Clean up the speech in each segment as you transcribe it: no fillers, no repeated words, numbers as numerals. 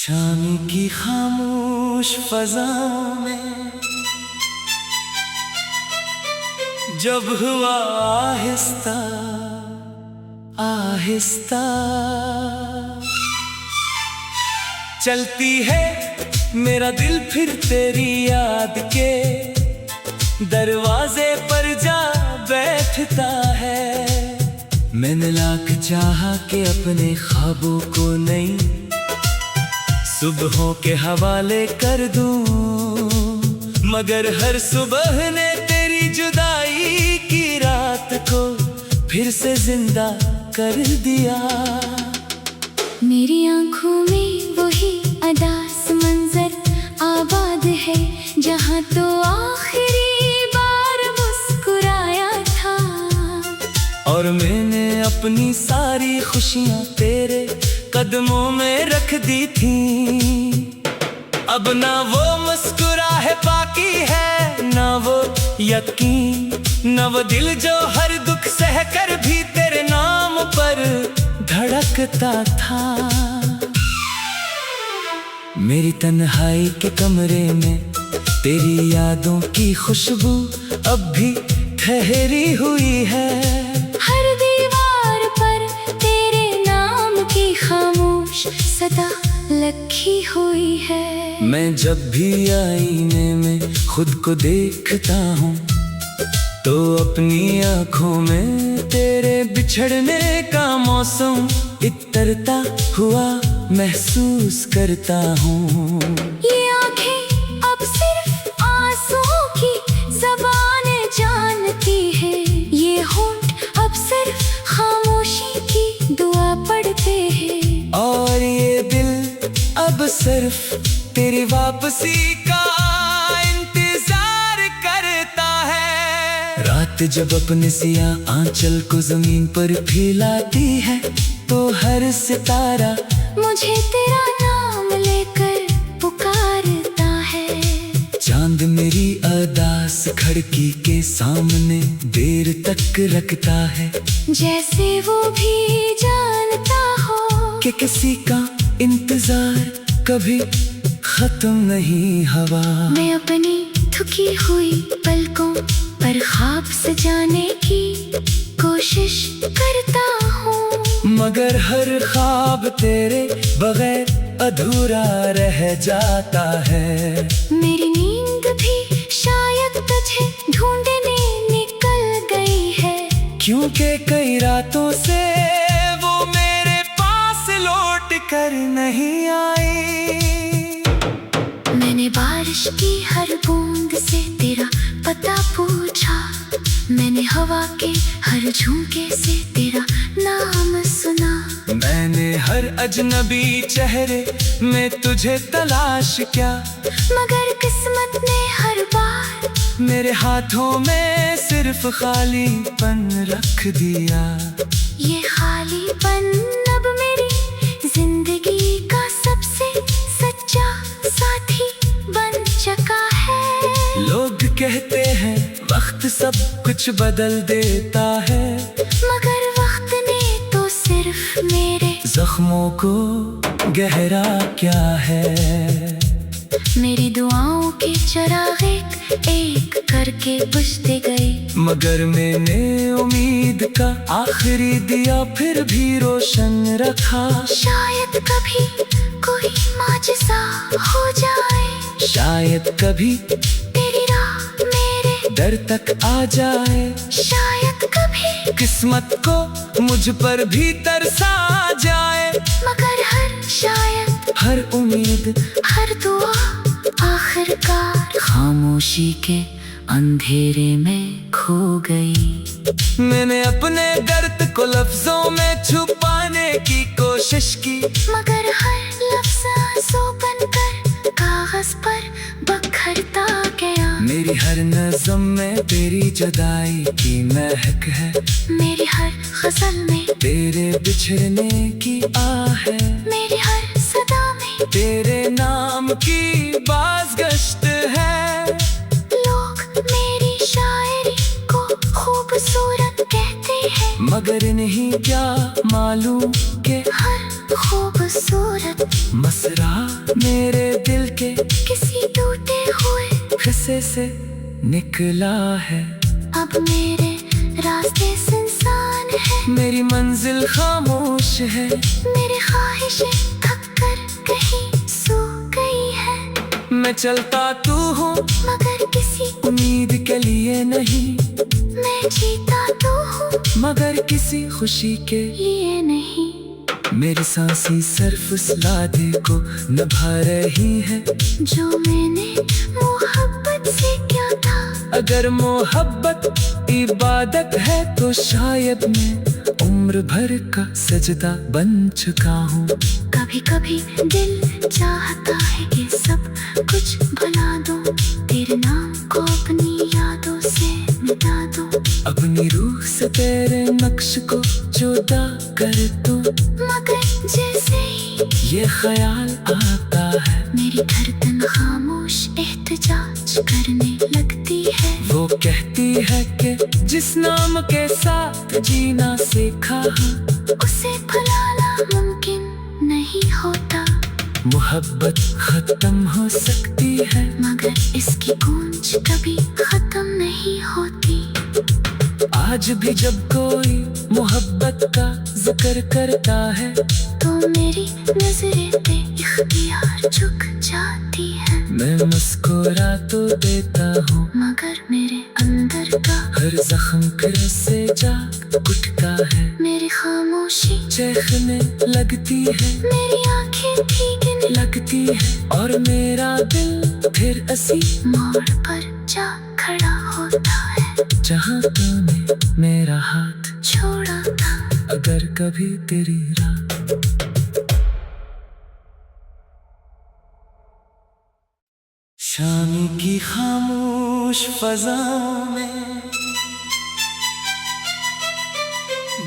शाम की खामोश फजाओं में जब हुआ आहिस्ता आहिस्ता चलती है मेरा दिल फिर तेरी याद के दरवाजे पर जा बैठता है। मैंने लाख चाहा कि अपने ख्वाबों को नहीं सुबहों के हवाले कर दूं, मगर हर सुबह ने तेरी जुदाई की रात को फिर से जिंदा कर दिया। मेरी आंखों में वही अदास मंजर आबाद है जहां तो आखिरी बार मुस्कुराया था। और मैंने अपनी सारी खुशियां तेरे कदमों में रख दी थी। अब ना वो मुस्कुराहट बाकी है, ना वो यकीन, ना वो दिल जो हर दुख सह कर भी तेरे नाम पर धड़कता था। मेरी तन्हाई के कमरे में तेरी यादों की खुशबू अब भी ठहरी हुई है। हर दीवार पर तेरे नाम की खामोश सदा लखी हुई है। मैं जब भी आईने में खुद को देखता हूँ तो अपनी आँखों में तेरे बिछड़ने का मौसम इतरता हुआ महसूस करता हूँ। ये आँखें अब सिर्फ आंसुओं की ज़बानें जानती है, ये होंठ अब सिर्फ खामोशी की दुआ पढ़ते हैं। और ये दिल अब सिर्फ तेरी वापसी का इंतजार करता है। रात जब अपने सियाह आंचल को जमीन पर फैलाती है तो हर सितारा मुझे तेरा नाम लेकर पुकारता है। चांद मेरी अरदास खिड़की के सामने देर तक रखता है, जैसे वो भी जानता हो कि किसी का इंतजार कभी खत्म नहीं हवा। मैं अपनी थकी हुई पलकों पर ख्वाब सजाने की कोशिश करता हूँ, मगर हर ख्वाब तेरे बगैर अधूरा रह जाता है। मेरी नींद भी शायद तुझे ढूंढने निकल गई है, क्योंकि कई रातों से वो मेरे पास लौट कर नहीं आई। मैंने बारिश की हर बूंद से तेरा पता पूछा, मैंने हवा के हर झोंके से तेरा नाम सुना। मैंने हर अजनबी चेहरे में तुझे तलाश किया, मगर किस्मत ने हर बार मेरे हाथों में सिर्फ खालीपन रख दिया। ये खालीपन अब मेरी जिंदगी का सबसे सच्चा साथी बन चुका है। लोग कहते हैं वक्त सब कुछ बदल देता है, मगर वक्त ने तो सिर्फ मेरे जख्मों को गहरा क्या है। मेरी दुआओं के चिराग एक करके बुझते गए, मगर मैंने उम्मीद का आखिरी दिया फिर भी रोशन रखा। शायद कभी कोई माजिज़ा हो जाए, शायद कभी तेरी राह मेरे दर तक आ जाए, शायद कभी किस्मत को मुझ पर भी तरसा जाए। मगर हर शायद, हर उम्मीद, हर दुआ आखिरकार खामोशी के अंधेरे में खो गई। मैंने अपने दर्द को लफ्जों में छुपाने की कोशिश की, मगर हर लफ्ज़ आंसू बनकर कागज पर बखरता गया। मेरी हर नज़्म में तेरी जुदाई की महक है, मेरी हर गज़ल में तेरे बिछड़ने की आह है। मेरी हर सदा में तेरे नाम की बाज़गश्त है। लोग मेरी शायरी को खूबसूरत कहते हैं, मगर नहीं क्या मालूम के हर खूबसूरत हंस रहा मेरे दिल के किसी टूटे हुए हिस्से से निकला है। अब मेरे रास्ते सुनसान है, मेरी मंजिल खामोश है, मेरी ख्वाहिशें थक कर कहीं सो गई है। मैं चलता तू हूँ मगर किसी उम्मीद के लिए नहीं, मैं जीता तो हूँ मगर किसी खुशी के लिए नहीं। मेरी सांसें सिर्फ उस वादे को निभा रही है जो मैंने मोहब्बत से क्या था। अगर मोहब्बत इबादत है तो शायद मैं उम्र भर का सजदा बन चुका हूँ। कभी कभी दिल चाहता है कि सब कुछ भुला दूं, तेरे नाम को अपनी यादों से मिटा दूं। अपनी रूह से तेरे नक्श को जुदा कर दूं, मगर जैसे ही ये ख्याल आता है मेरी धड़कन खामोश एहतजाज करने लगती है। वो कहती है कि जिस नाम के साथ जीना सीखा उसे भुलाना मुमकिन नहीं होता। मोहब्बत खत्म हो सकती है मगर इसकी गूंज कभी खत्म नहीं होती। आज भी जब कोई मोहब्बत का जिक्र करता है तो मेरी नजरें बेइख्तियार झुक जाती है। मैं मुस्कुरा तो देता हूँ मगर मेरे अंदर का हर जख्म फिर से जाग उठता है। मेरी खामोशी चीखने लगती है, मेरी आंखें भीगने लगती है और मेरा दिल फिर ऐसी मोड़ पर जा खड़ा होता है जहाँ तूने मेरा हाथ छोड़ा था। अगर कभी तेरी रात शाम की खामोश फजाओं में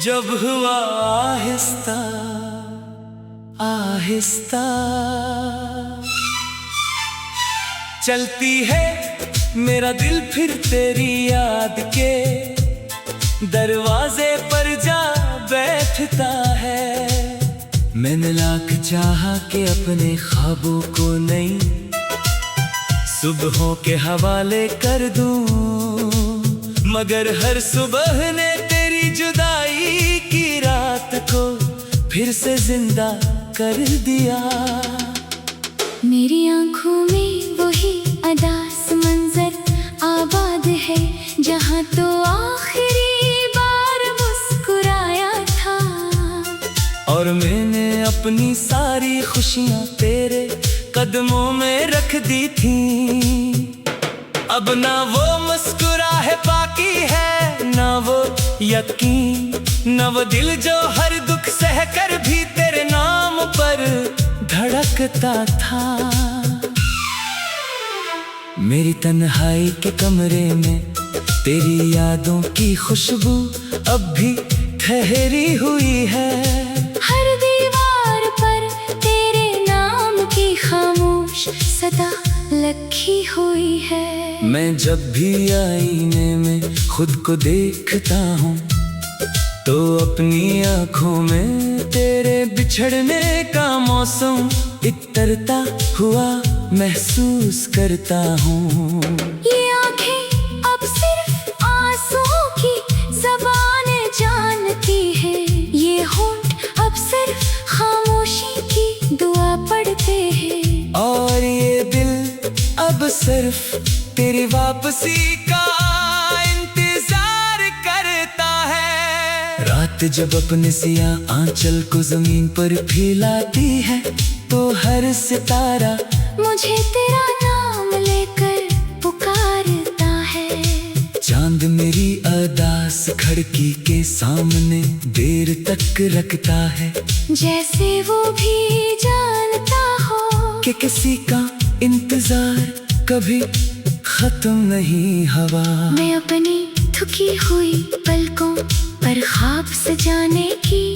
जब हुआ आहिस्ता आहिस्ता चलती है मेरा दिल फिर तेरी याद के दरवाजे पर जा बैठता है। मैंने लाख चाहा कि अपने ख्वाबों को नई सुबहों के हवाले कर दूं, मगर हर सुबह ने तेरी जुदाई की रात को फिर से जिंदा कर दिया। मेरी आंखों में वही अदास मंजर आबाद है जहाँ तो आखिरी बार मुस्कुराया था। और मैंने अपनी सारी खुशियाँ तेरे कदमों में रख दी थी। अब ना वो मुस्कुराहट बाकी है, ना वो यकीन, ना वो दिल जो हर दुख सह कर भी तेरे नाम पर धड़कता था। मेरी तन्हाई के कमरे में तेरी यादों की खुशबू अब भी ठहरी हुई है। हर दीवार पर तेरे नाम की खामोश सदा लखी हुई है। मैं जब भी आईने में खुद को देखता हूँ तो अपनी आँखों में तेरे बिछड़ने का मौसम इतरता हुआ महसूस करता हूँ। ये आँखें अब सिर्फ आंसुओं की ज़बान जानती है, ये होंठ अब सिर्फ खामोशी की दुआ पढ़ते हैं। और ये दिल अब सिर्फ तेरी वापसी का इंतजार करता है। रात जब अपने सियाह आंचल को जमीन पर फैलाती है तो हर सितारा मुझे तेरा नाम लेकर पुकारता है। चांद मेरी अरदास खिड़की के सामने देर तक रखता है, जैसे वो भी जानता हो कि किसी का इंतजार कभी खत्म नहीं हुआ। मैं अपनी थकी हुई पलकों पर ख्वाब सजाने की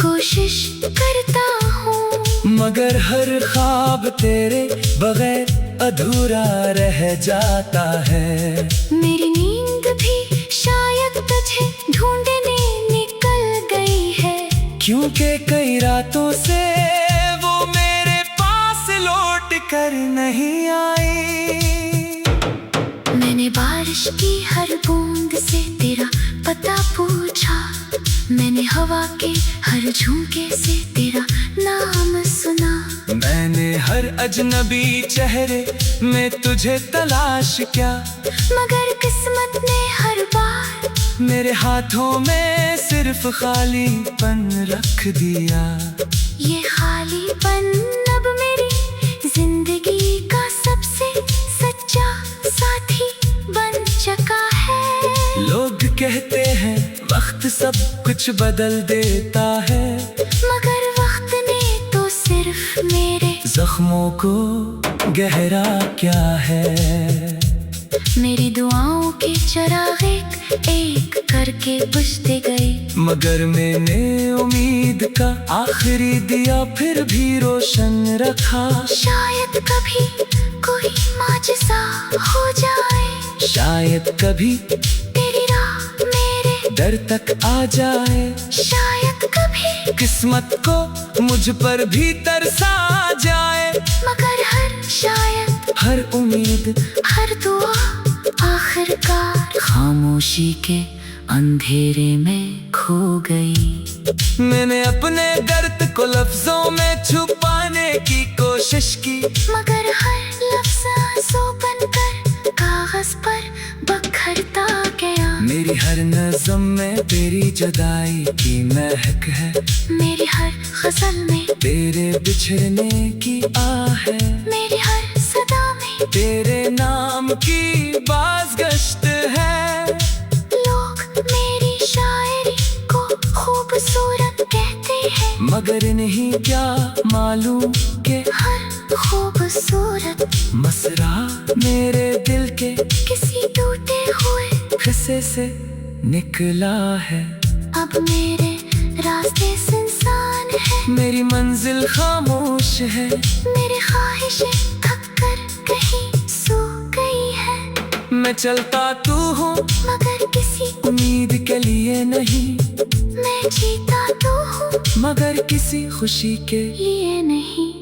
कोशिश करता हूँ, मगर हर ख्वाब तेरे बगैर अधूरा रह जाता है। मेरी नींद भी शायद तुझे ढूंढने निकल गई है, क्योंकि कई रातों से वो मेरे लेकर नहीं आई। मैंने बारिश की हर बूंद से तेरा पता पूछा, मैंने हवा के हर झोंके से तेरा नाम सुना। मैंने हर अजनबी चेहरे में तुझे तलाश किया, मगर किस्मत ने हर बार मेरे हाथों में सिर्फ खालीपन रख दिया। ये खालीपन अब मेरी जिंदगी का सबसे सच्चा साथी बन चुका है। लोग कहते हैं वक्त सब कुछ बदल देता है, मगर वक्त ने तो सिर्फ मेरे जख्मों को गहरा क्या है। मेरी दुआओं के चिराग एक करके बुझते गए, मगर मैंने उम्मीद का आखिरी दिया फिर भी रोशन रखा। शायद कभी कोई माजिज़ा हो जाए, शायद कभी तेरी राह मेरे दर तक आ जाए, शायद कभी किस्मत को मुझ पर भी तरसा जाए। मगर हर शायद, हर उम्मीद, हर दुआ आखिरकार खामोशी के अंधेरे में खो गई। मैंने अपने दर्द को लफ्जों में छुपाने की कोशिश की, मगर हर लफ्ज़ आंसू बनकर कागज पर बखरता गया। मेरी हर नज़्म में तेरी जुदाई की महक है, मेरी हर गज़ल में तेरे बिछड़ने की आह है, मेरी हर सदा में तेरे नाम की बाज़गश्त है। लोग मेरी शायरी को खूबसूरत कहते हैं, मगर नहीं क्या मालूम के हर खूबसूरत मसरा मेरे दिल के किसी टूटे हुए हिस्से से निकला है। अब मेरे रास्ते सुनसान है, मेरी मंजिल खामोश है, मेरी ख्वाहिशें थक कर कहीं सो गई है। मैं चलता तू हूँ मगर किसी उम्मीद के लिए नहीं, मैं जीता तो हूँ मगर किसी खुशी के लिए नहीं।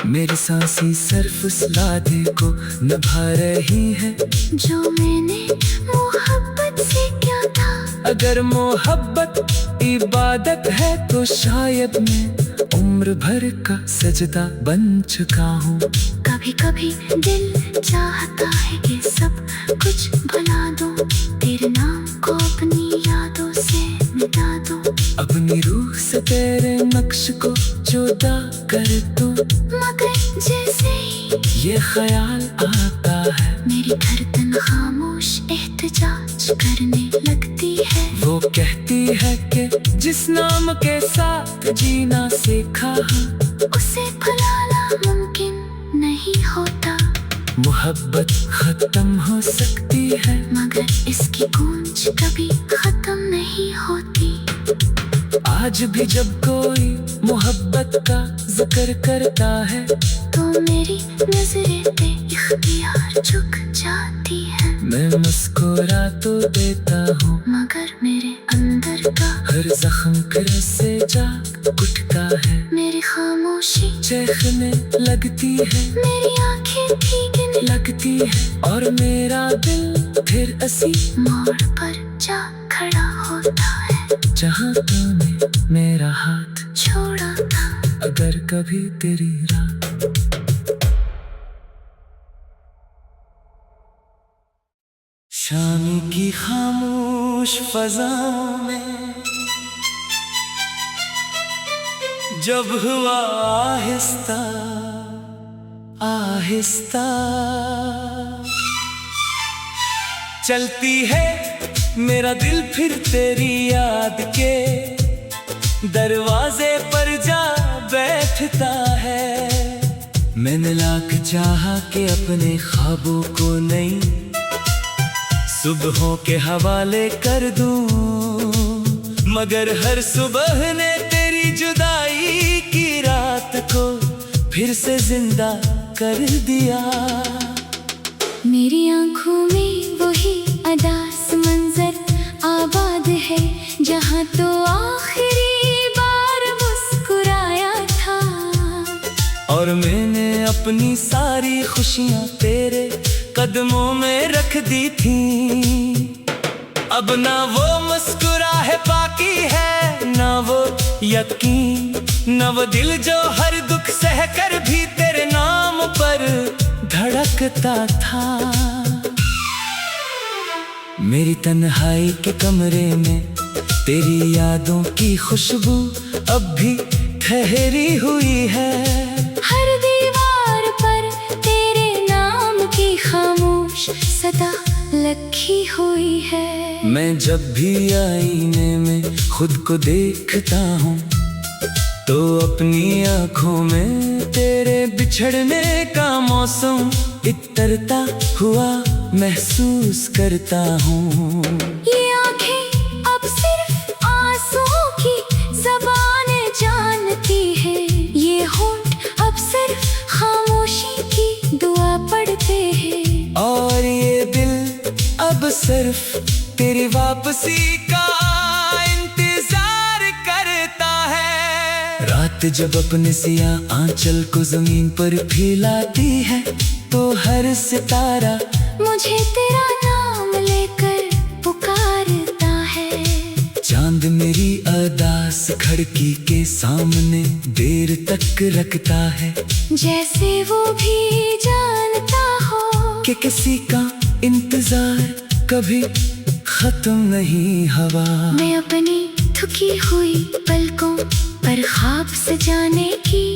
मेरी सांसें सिर्फ उस वादे को निभा रही है जो मैंने मोहब्बत से किया था। अगर मोहब्बत इबादत है तो शायद मैं उम्र भर का सजदा बन चुका हूँ। कभी कभी दिल चाहता है कि सब कुछ भुला दूं, तेरे नाम को अपनी यादों से मिटा दूं, अपनी रूह से तेरे नक्श को जुदा कर दूं। मगर जैसे ही ये ख्याल आता है मेरी धड़कन खामोश एहतजाज करने लगती है। वो कहती है कि जिस नाम के साथ जीना सीखा है उसे भुलाना मुमकिन नहीं होता। मोहब्बत खत्म हो सकती है मगर इसकी गूंज कभी खत्म नहीं होती। आज भी जब कोई मोहब्बत का जिक्र करता है तो मेरी नजरें बेइख्तियार झुक जाती है। मैं मुस्कुरा तो देता हूँ मगर मेरे अंदर का हर जख्म फिर से जाग उठता है। मेरी खामोशी चीखने लगती है, मेरी आंखें भीगने लगती है और मेरा दिल फिर असी मोड़ पर जा खड़ा होता है जहाँ तूने मेरा हाथ छोड़ा था। अगर कभी तेरी राह शाम की खामोश फजाओं में जब हुआ आहिस्ता आहिस्ता चलती है मेरा दिल फिर तेरी याद के दरवाजे पर जा बैठता है। मैंने लाख चाहा कि अपने ख्वाबों को नहीं सुबहों के हवाले कर दूं, मगर हर सुबह ने तेरी जुदाई की रात को फिर से जिंदा कर दिया। मेरी आंखों में वही अदास मंजर आबाद है जहाँ तो आखिरी बार मुस्कुराया था। और मैंने अपनी सारी खुशियां तेरे कदमों में रख दी थी। अब ना वो मुस्कुराहट बाकी है, ना वो यकीन, ना वो दिल जो हर दुख सह कर भी तेरे नाम पर धड़कता था। मेरी तन्हाई के कमरे में तेरी यादों की खुशबू अब भी ठहरी हुई है। हर दीवार पर तेरे नाम की खामोश सदा लिखी हुई है। मैं जब भी आईने में खुद को देखता हूँ तो अपनी आँखों में तेरे बिछड़ने का मौसम इतरता हुआ महसूस करता हूँ। ये आँखें अब सिर्फ आंसुओं की ज़बानें जानती है, ये होंठ अब सिर्फ खामोशी की दुआ पढ़ते हैं। और ये दिल अब सिर्फ तेरी वापसी का इंतजार करता है। रात जब अपने सियाह आंचल को जमीन पर फैलाती है तो हर सितारा मुझे तेरा नाम लेकर पुकारता है। चांद मेरी अरदास खिड़की के सामने देर तक रखता है, जैसे वो भी जानता हो कि किसी का इंतजार कभी खत्म नहीं हुआ। मैं अपनी थकी हुई पलकों पर ख्वाब सजाने की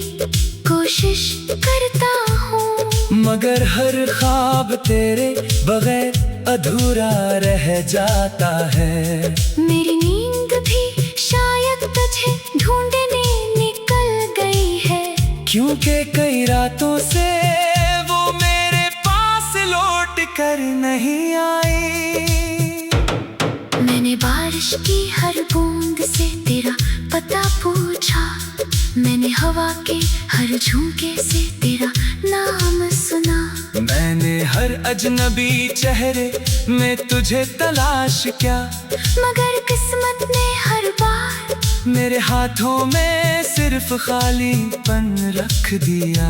कोशिश करता हूँ, मगर हर ख्वाब तेरे बगैर अधूरा रह जाता है। मेरी नींद भी शायद तुझे ढूंढने निकल गई है, क्योंकि कई रातों से वो मेरे पास लौट कर नहीं आई। मैंने बारिश की हर बूंद से तेरा पता पूछा, मैंने हवा के हर झोंके से तेरा नाम सुना। मैंने हर अजनबी चेहरे में तुझे तलाश किया, मगर किस्मत ने हर बार मेरे हाथों में सिर्फ खालीपन रख दिया।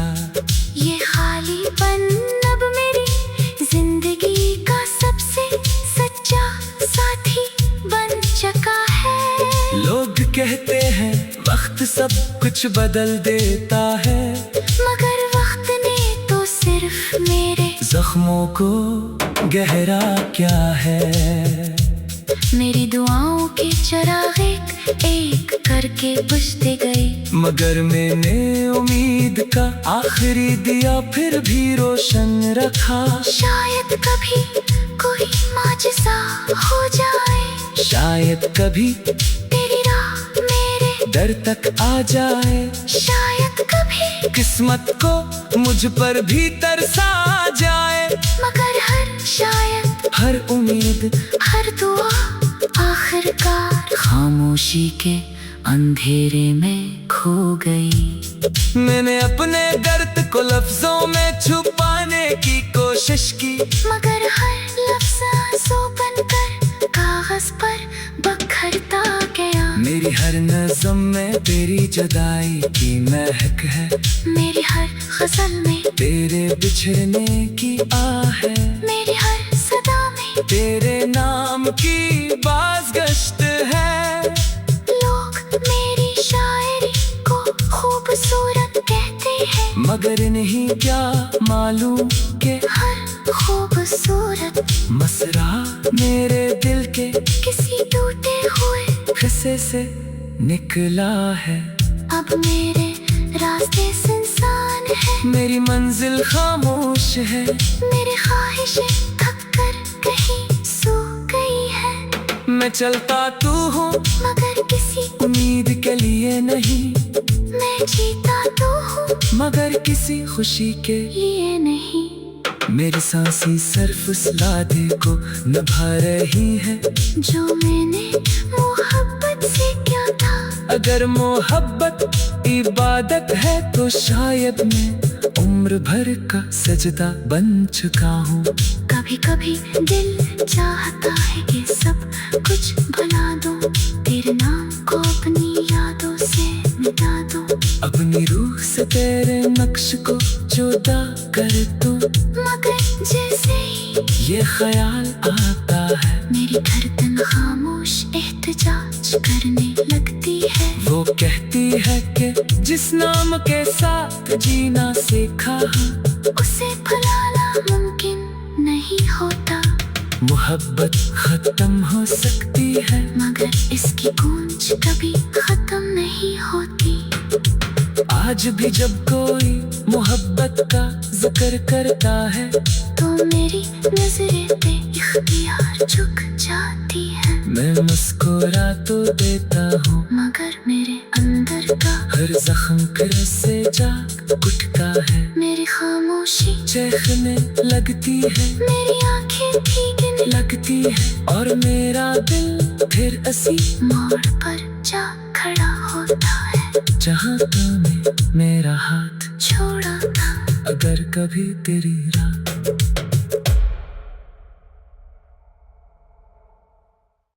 ये खालीपन अब मेरी जिंदगी का सबसे सच्चा साथी बन चुका है। लोग कहते हैं वक्त सब कुछ बदल देता है, मगर वक्त ने तो सिर्फ मेरे जख्मों को गहरा क्या है। मेरी दुआओं के चिराग एक करके बुझते गए, मगर मैंने उम्मीद का आखिरी दिया फिर भी रोशन रखा। शायद कभी कोई माजिज़ा हो जाए, शायद कभी तेरी राह मेरे दर तक आ जाए, शायद कभी किस्मत को मुझ पर भी तरसा जाए। मगर हर शायद, हर उम्मीद, हर दुआ आखिरकार खामोशी के अंधेरे में खो गई। मैंने अपने दर्द को लफ्जों में छुपाने की कोशिश की, मगर हर लफ्ज़ आंसू बनकर कागज पर बिखरता गया। मेरी हर नज़्म में तेरी जुदाई की महक है, मेरी हर गज़ल में तेरे बिछड़ने की आह है, मेरी हर सदा में तेरे नाम की बाज़गश्त है। लोग मेरी शायरी को खूबसूरत कहते हैं, मगर नहीं क्या मालूम के हर खूबसूरत मसरा मेरे दिल के किसी टूटे हुए हिस्से से निकला है। अब मेरे रास्ते सुनसान है, मेरी मंजिल खामोश है, मेरी ख्वाहिशें थक कर कहीं सो गई है। मैं चलता तू हूँ मगर किसी उम्मीद के लिए नहीं, मैं जीता तो हूँ मगर किसी खुशी के लिए नहीं। मेरी सांसें सिर्फ उस वादे को निभा रही है जो मैंने मोहब्बत से किया था। अगर मोहब्बत इबादत है तो शायद मैं उम्र भर का सजदा बन चुका हूँ। कभी कभी दिल चाहता है कि सब कुछ भुला दूं, तेरे नाम को अपनी यादों से मिटा दूं। अब अपनी रूह से तेरे नक्श को जुदा कर दूं, मगर जैसे ही ये ख्याल आता है मेरी धड़कन खामोश एहतजाज करने लगती है। वो कहती है कि जिस नाम के साथ जीना सीखा उसे भुलाना मुमकिन नहीं होता, मोहब्बत खत्म हो सकती है मगर इसकी गूंज कभी खत्म नहीं होती। आज भी जब कोई मोहब्बत का जिक्र करता है तो मेरी नजरें बेइख्तियार झुक जाती है, मैं मुस्कुरा तो देता हूँ मगर मेरे अंदर का हर जख्म फिर से जाग उठता है। मेरी खामोशी चीखने लगती है, मेरी आंखें भीगने लगती है और मेरा दिल फिर असी मोड़ पर जा खड़ा होता है। जहाँ तूने मेरा हाथ छोड़ा था अगर कभी तेरी राह